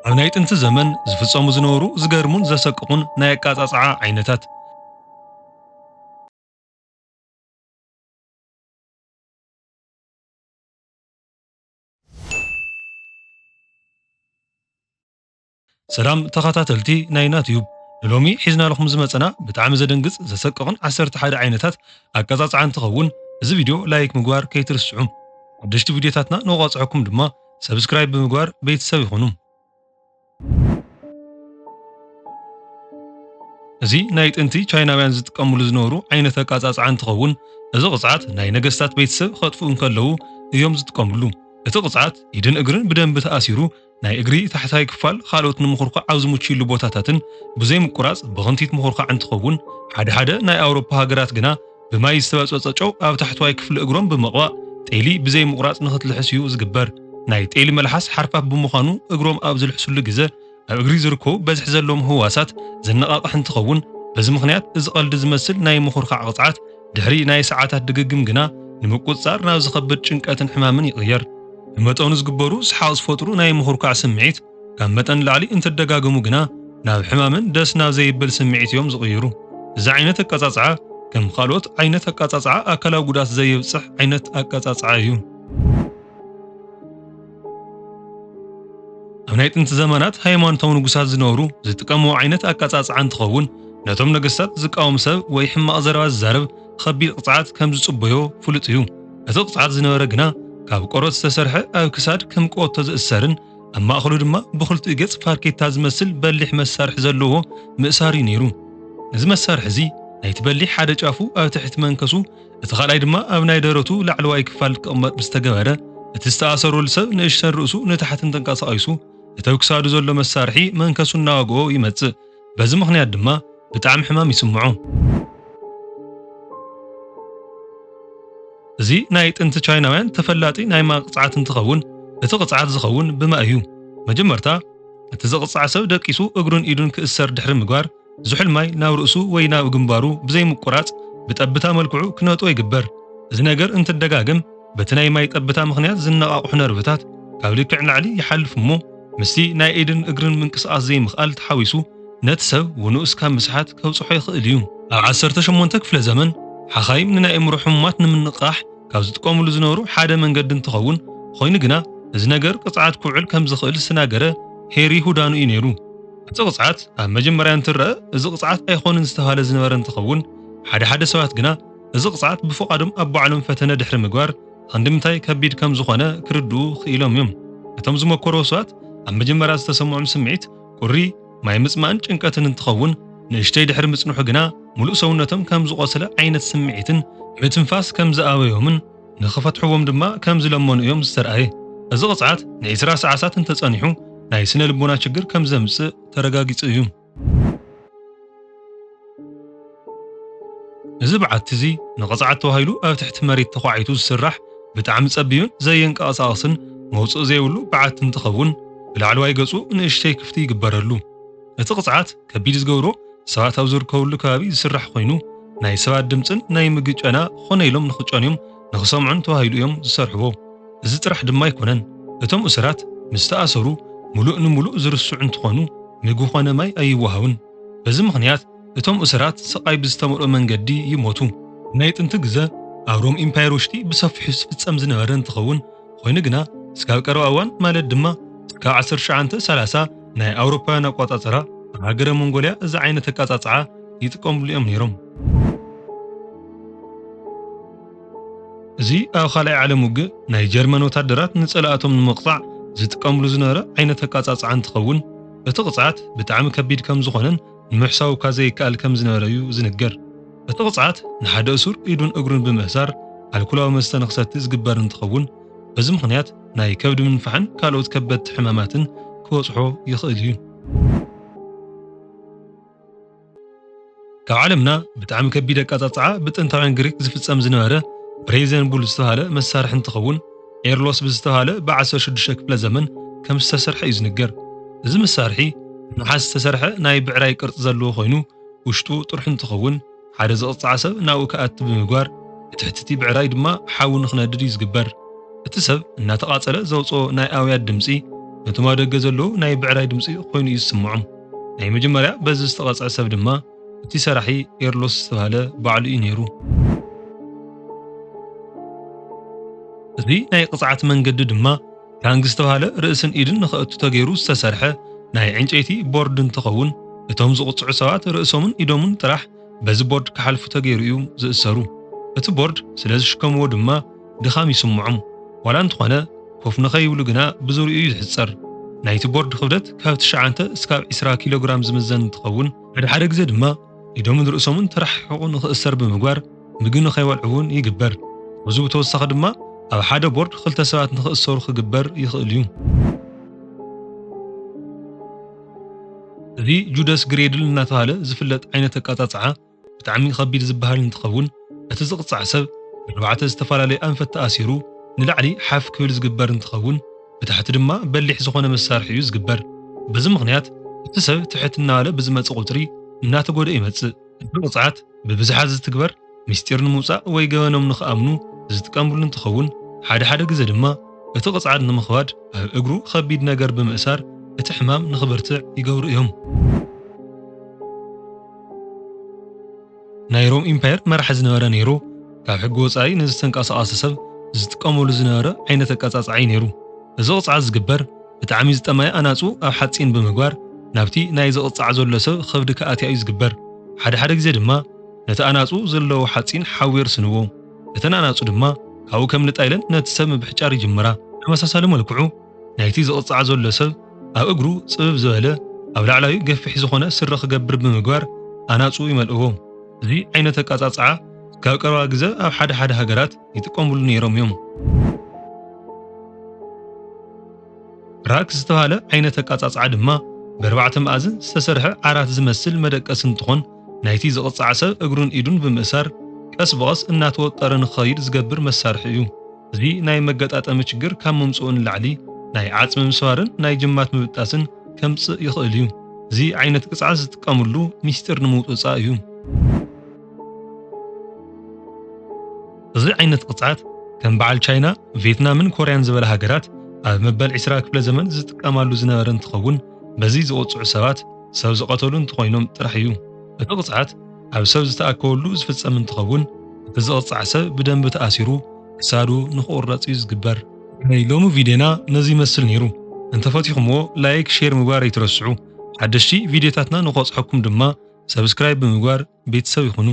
ኣብ ናይ ጥንቲ ዘመን ዝፍጸሙ ዝነበሩ ዝገርሙን ዘሰቅቑን ናይ ኣቃጻጽዓ ዓይነታት ሰላም ተኸታተልቲ ናይና ቲዩብ ሎሚ ሒዝና ለኹም ዝመፀና ብጣዕሚ ዘደንግጽ ዘሰቅቕን 11 ዓይነታት ኣቃጻጽዓ እንትኸውን እዚ ቪድዮ ላይክ ምግባር ከይትርስዑ ሓደሽቲ ቪድዮታትና ንወጻዕኩም ድማ ሰብስክራይብ ብምግባር ቤተሰብ ይኹኑ። እዚ ናይ ጥንቲ ቻይናውያን ዝጥቀምሉ ዝነበሩ ዓይነት ኣቃጻጽዓ እንትኸውን እዚ ቅጽዓት ናይ ነገስታት ቤተሰብ ከጥፍኡ እንከለዉ እዮም ዝጥቀምሉ። እቲ ቅጽዓት ኢድን እግርን ብደንቢ ተኣሲሩ ናይ እግሪ ታሕታይ ክፋል ካልኦት ንምኹርኳዕ ኣብ ዝምችይሉ ቦታታትን ብዘይ ምቁራጽ ብኽንቲት ምኹርኳዕ እንትኸውን ሓደ ናይ ኣውሮፓ ሃገራት ግና ብማይ ዝተበጽበጸ ጨው ኣብ ታሕተዋይ ክፍሊ እግሮም ብምቕባእ ጤሊ ብዘይ ምቁራጽ ንኽትልሕስ እዩ ዝግበር። ናይ ጤሊ መልሓስ ሓርፋፍ ብምዃኑ እግሮም ኣብ ዝልሕስሉ ግዜ ኣብ እግሪ ዝርከቡ በዝሒ ዘለዎም ህዋሳት ዘነቓቕሕ እንትኸውን በዚ ምኽንያት እዚ ቀልዲ ዝመስል ናይ ምኹርኳዕ ቅጽዓት ድሕሪ ናይ ሰዓታት ድግግም ግና ንምቁጽጻር ናብ ዝኸብድ ጭንቀትን ሕማምን ይቕየር። ብመጠኑ ዝግበሩ ሰሓቕ ዝፈጥሩ ናይ ምኹርኳዕ ስምዒት ካብ መጠን ላዕሊ እንትደጋገሙ ግና ናብ ሕማምን ደስ ናብ ዘይብል ስምዒት እዮም ዝቕይሩ። እዚ ዓይነት ኣቃጻጽዓ ከም ካልኦት ዓይነት ኣቃጻጽዓ ኣካላዊ ጉዳት ዘየብጽሕ ዓይነት ኣቃጻጽዓ እዩ። ኣብ ናይ ጥንቲ ዘመናት ሃይማኖታዊ ንጉሳት ዝነበሩ ዝጥቀምዎ ዓይነት ኣቃጻጽዓ እንትኸውን ነቶም ነገስታት ዝቃወም ሰብ ወይ ሕማቕ ዘረባ ዝዛረብ ከቢድ ቅጽዓት ከም ዝጽበዮ ፍሉጥ እዩ። እቲ ቅጽዓት ዝነበረ ግና ካብ ቆርበት ዝተሰርሐ ኣብ ክሳድ ከም ቀወቶ ዝእሰርን ኣብ ማእኸሉ ድማ ብኽልቲኡ ገጽ ፋርኬታ ዝመስል በሊሕ መሳርሒ ዘለዎ ምእሳር እዩ ነይሩ። እዚ መሳርሒ እዚ ናይቲ በሊሕ ሓደ ጫፉ ኣብ ትሕቲ መንከሱ እቲ ካልኣይ ድማ ኣብ ናይ ደረቱ ላዕለዋይ ክፋል ክቕመጥ ምስተገበረ እቲ ዝተኣሰረሉ ሰብ ንእሽተን ርእሱ ንታሕትን ተንቀሳቒሱ እቲ ኣብ ክሳዱ ዘሎ መሳርሒ መንከሱ እናወግኦ ይመጽእ። በዚ ምኽንያት ድማ ብጣዕሚ ሕማም ይስምዖ። እዚ ናይ ጥንቲ ቻይናውያን ተፈላጢ ናይ ማይ ቅጽዓት እንትኸውን እቲ ቅጽዓት ዝኸውን ብማይ እዩ። መጀመርታ እቲ ዝቕጽዕ ሰብ ደቂሱ እግሩን ኢዱን ክእሰር ድሕሪ ምግባር ዝሑል ማይ ናብ ርእሱ ወይ ናብ ግንባሩ ብዘይ ምቁራጽ ብጠብታ መልክዑ ክነጥዎ ይግበር። እዚ ነገር እንትደጋገም በቲ ናይ ማይ ጠብታ ምኽንያት ዝነቓቕሑ ነርቭታት ካብ ልክዕ ላዕሊ ይሓልፍ እሞ ምስቲ ናይ ኢድን እግርን ምንቅስቓስ ዘይምኽኣል ተሓዊሱ ነቲ ሰብ ውኑእስ ካብ ምስሓት ከብጽሖ ይኽእል እዩ። ኣብ 18 ክፍለ ዘመን ሓኻይም ንናይ እምሮ ሕሙማት ንምንቕራሕ ካብ ዝጥቀምሉ ዝነበሩ ሓደ መንገዲ እንትኸውን ኮይኑ ግና እዚ ነገር ቅጽዓት ክውዕል ከም ዝኽእል ዝተናገረ ሄሪ ሁዳኑ እዩ ነይሩ። እቲ ቅጽዓት ኣብ መጀመርያ እንትረአ እዚ ቅጽዓት ኣይኮንን ዝተባህለ ዝነበረ እንትኸውን ሓደ ሰባት ግና እዚ ቅጽዓት ብፍቓዶም ኣብ ባዕሎም ፈተነ ድሕሪ ምግባር ክንዲ ከቢድ ከም ዝኾነ ክርድኡ ክኢሎም እዮም። እቶም ዝመከሩ ሰባት ኣብ መጀመርያ ዝተሰምዖም ስምዒት ቁሪ ማይ ምጽማእን ጭንቀትን እንትኸውን ንእሽተይ ድሕሪ ምጽንሑ ግና ሙሉእ ሰውነቶም ከም ዝቆሰለ ዓይነት ስምዒትን ምትንፋስ ከም ዝኣበዮምን ንኽፈትሕዎም ድማ ከም ዝለመኑ እዮም ዝተርኣየ። እዚ ቅጽዓት ን20 ሰዓታት እንተጸኒሑ ናይ ስነ ልቦና ችግር ከም ዘምጽእ ተረጋጊጹ እዩ። እዚ በዓቲ እዚ ንቅጽዓት ተባሂሉ ኣብ ትሕቲ መሬት ተኳዒቱ ዝስራሕ ብጣዕሚ ጸቢብን ዘየንቀሳቕስን መውጽእ ዘይብሉ በዓቲ እንትኸውን ብላዕለዋይ ገጹ ንእሽተይ ክፍቲ ይግበረሉ። እቲ ቅጽዓት ከቢድ ዝገብሮ ሰባት ኣብ ዝርከብሉ ከባቢ ዝስራሕ ኮይኑ ናይ ሰባት ድምፅን ናይ ምግቢ ጨና ኾነ ኢሎም ንኽጨንዮም ንኽሰምዑን ተባሂሉ እዮም ዝሰርሕዎ። እዚ ጥራሕ ድማ ኣይኮነን። እቶም እስራት ምስ ተኣሰሩ ሙሉእ ንሙሉእ ዝርስዑ እንትኾኑ ምግቢ ኾነ ማይ ኣይወሃቡን። በዚ ምኽንያት እቶም እስራት ስቓይ ብዝተመልኦ መንገዲ ይሞቱ። ናይ ጥንቲ ግዜ ኣብ ሮም ኢምፓየር ውሽጢ ብሰፊሑ ዝፍጸም ዝነበረ እንትኸውን ኮይኑ ግና እስካብ ቀረባ እዋን ማለት ድማ እስካብ 1930 ናይ ኣውሮፓውያን ኣቆጻጽራ ኣብ ሃገረ መንጎልያ እዚ ዓይነት ኣቃጻጽዓ ይጥቀምሉ እዮም ነይሮም። እዚ ኣብ ካልኣይ ዓለም ውግእ ናይ ጀርመን ወታደራት ንጸላእቶም ንምቕጻዕ ዝጥቀምሉ ዝነበረ ዓይነት ኣቃጻጽዓ እንትኸውን እቲ ቅጽዓት ብጣዕሚ ከቢድ ከም ዝኾነን ንምሕሳው ዘይከኣል ከም ዝነበረ እዩ ዝንገር። እቲ ቅጽዓት ንሓደ እሱር ኢዱን እግሩን ብምእሳር ኣልኮላዊ መስተ ንኽሰቲ ዝግበር እንትኸውን በዚ ምኽንያት ናይ ከብዲ ምንፋሕን ካልኦት ከበድቲ ሕማማትን ክበጽሖ ይኽእል እዩ። ካብ ዓለምና ብጣዕሚ ከቢድ ኣቃጻጽዓ ብጥንታውያን ግሪክ ዝፍጸም ዝነበረ ብሬዘን ቡል ዝተባህለ መሳርሒ እንትኸውን ኤርሎስ ብዝተባህለ ብ16 ክፍለ ዘመን ከም ዝተሰርሐ እዩ ዝንገር። እዚ መሳርሒ ነሓስ ዝተሰርሐ ናይ ብዕራይ ቅርጺ ዘለዎ ኮይኑ ውሽጡ ጥርሑ እንትኸውን ሓደ ዝቕጽዓ ሰብ ናብኡ ከኣቲ ብምግባር እቲ ትሕቲ ብዕራይ ድማ ሓዊ ንኽነድድ እዩ ዝግበር። እቲ ሰብ እናተቓጸለ ዘውፅኦ ናይ ኣውያት ድምፂ ነቶም ኣብ ደገ ዘሎ ናይ ብዕራይ ድምፂ ኮይኑ እዩ ዝስምዖም ናይ መጀመርያ በዚ ዝተቐፅዐ ሰብ ድማ እቲ ሰራሒ ኤርሎስ ዝተባሃለ ባዕሉ እዩ ነይሩ እዚ ናይ ቅፅዓት መንገዲ ድማ ካንግ ዝተባሃለ ርእስን ኢድን ንኽእቱ ተገይሩ ዝተሰርሐ ናይ ዕንጨይቲ ቦርድ እንትኸውን እቶም ዝቕፅዑ ሰባት ርእሶምን ኢዶምን ጥራሕ በዚ ቦርድ ክሓልፉ ተገይሩ እዩ ዝእሰሩ እቲ ቦርድ ስለ ዝሽከምዎ ድማ ድኻም ይስምዖም ዋላ እንተኾነ ኮፍ ንኸይብሉ ግና ብዙርኡ እዩ ዝሕፀር ናይቲ ቦርድ ክብደት ካብ 9 እስካብ 20 ኪሎግራም ዝምዘን እንትኸውን ሓደ ግዜ ድማ ኢዶምን ርእሶምን ተራሒቑ ንኽእሰር ብምግባር ምግቢ ንኸይበልዑ እውን ይግበር እዚ ብተወሳኺ ድማ ኣብ ሓደ ቦርድ ክልተ ሰባት ንኽእሰሩ ክግበር ይኽእል እዩ እዚ ጁዳስ ግሬድል እናተባሃለ ዝፍለጥ ዓይነት ኣቃጻጽዓ ብጣዕሚ ከቢድ ዝበሃል እንትኸውን እቲ ዝቕፅዕ ሰብ ብኣርባዕተ ዝተፈላለየ ኣንፈት ተኣሲሩ ንላዕሊ ሓፍ ክብል ዝግበር እንትኸውን ብታሕቲ ድማ በሊሕ ዝኾነ መሳርሒ እዩ ዝግበር በዚ ምኽንያት እቲ ሰብ ትሕት እናበለ ብዝመፅእ ቁፅሪ እናተጎድአ ይመፅእ እቲ ቅፅዓት ብብዝሓት ዝትግበር ምስጢር ንምውፃእ ወይ ገበኖም ንኽኣምኑ ዝጥቀምሉ እንትኸውን ሓደ ግዜ ድማ እቲ ቅፅዓት ንምኽባድ ኣብ እግሩ ከቢድ ነገር ብምእሳር እቲ ሕማም ንኽበርትዕ ይገብሩ እዮም ናይ ሮም ኢምፓየር መራሒ ዝነበረ ነይሩ ካብ ሕጊ ወፃኢ ንዝተንቀሳቐሰ ሰብ ዝጥቀመሉ ዝነበረ ዓይነት ኣቃጻጽዓ ነይሩ እዚ ቅፅዓት ዝግበር ብጣዕሚ ዝጠማየ ኣናፁ ኣብ ሓፂን ብምግባር ናብቲ ናይ ዝቕፅዕ ዘሎ ሰብ ከብዲ ከኣትያ እዩ ዝግበር ሓደ ግዜ ድማ ነቲ ኣናፁ ዘለዎ ሓፂን ሓዊ የርስንዎ እተን ኣናፁ ድማ ካብኡ ከም ልጣይለን ነቲ ሰብ ምብሕጫር ይጅምራ ተመሳሳሊ መልክዑ ናይቲ ዝቕፅዕ ዘሎ ሰብ ኣብ እግሩ ፅብብ ዝበለ ኣብ ላዕላዊ ገፊሕ ዝኾነ ስረ ክገብር ብምግባር ኣናፁ ይመልእዎ እዚ ዓይነት ኣቃጻጽዓ ካብ ቀረባ ግዜ ኣብ ሓደ ሃገራት ይጥቀምሉ ነይሮም እዮም ራክ ዝተባሃለ ዓይነት ኣቃጻጽዓ ድማ ብኣርባዕተ መኣዝን ዝተሰርሐ ዓራት ዝመስል መደቀሲ እንትኾን ናይቲ ዝቕፅዕ ሰብ እግሩን ኢዱን ብምእሳር ቀስ በቐስ እናተወጠረ ንኽኸይድ ዝገብር መሳርሒ እዩ እዚ ናይ መገጣጠሚ ችግር ካብ ምምፅኡ ንላዕሊ ናይ ዓፅሚ ምስባርን ናይ ጅማት ምብጣስን ከምፅእ ይኽእል እዩ እዚ ዓይነት ቅፅዓት ዝጥቀምሉ ሚስጢር ንምውፅፃእ እዩ እዚ ዓይነት ቅፅዓት ከም በዓል ቻይና ቪየትናምን ኮርያን ዝበለ ሃገራት ኣብ መበል 20 ክፍለ ዘመን ዝጥቀማሉ ዝነበረ እንትኸውን በዚ ዝቕፅዑ ሰባት ሰብ ዝቐተሉ እንትኾይኖም ጥራሕ እዩ እቲ ቅፅዓት ኣብ ሰብ ዝተኣከበሉ ዝፍፀም እንትኸውን እቲ ዝቕፅዕ ሰብ ብደንቢ ተኣሲሩ ክሳዱ ንኽቑረፅ እዩ ዝግበር ናይ ሎሚ ቪድዮና ነዚ ይመስል ነይሩ እንተፈቲኹምዎ ላይክ ሼር ምግባር ኣይትረስዑ ሓደሽቲ ቪድዮታትና ንኽበፅሐኩም ድማ ሰብስክራይብ ብምግባር ቤተሰብ ይኹኑ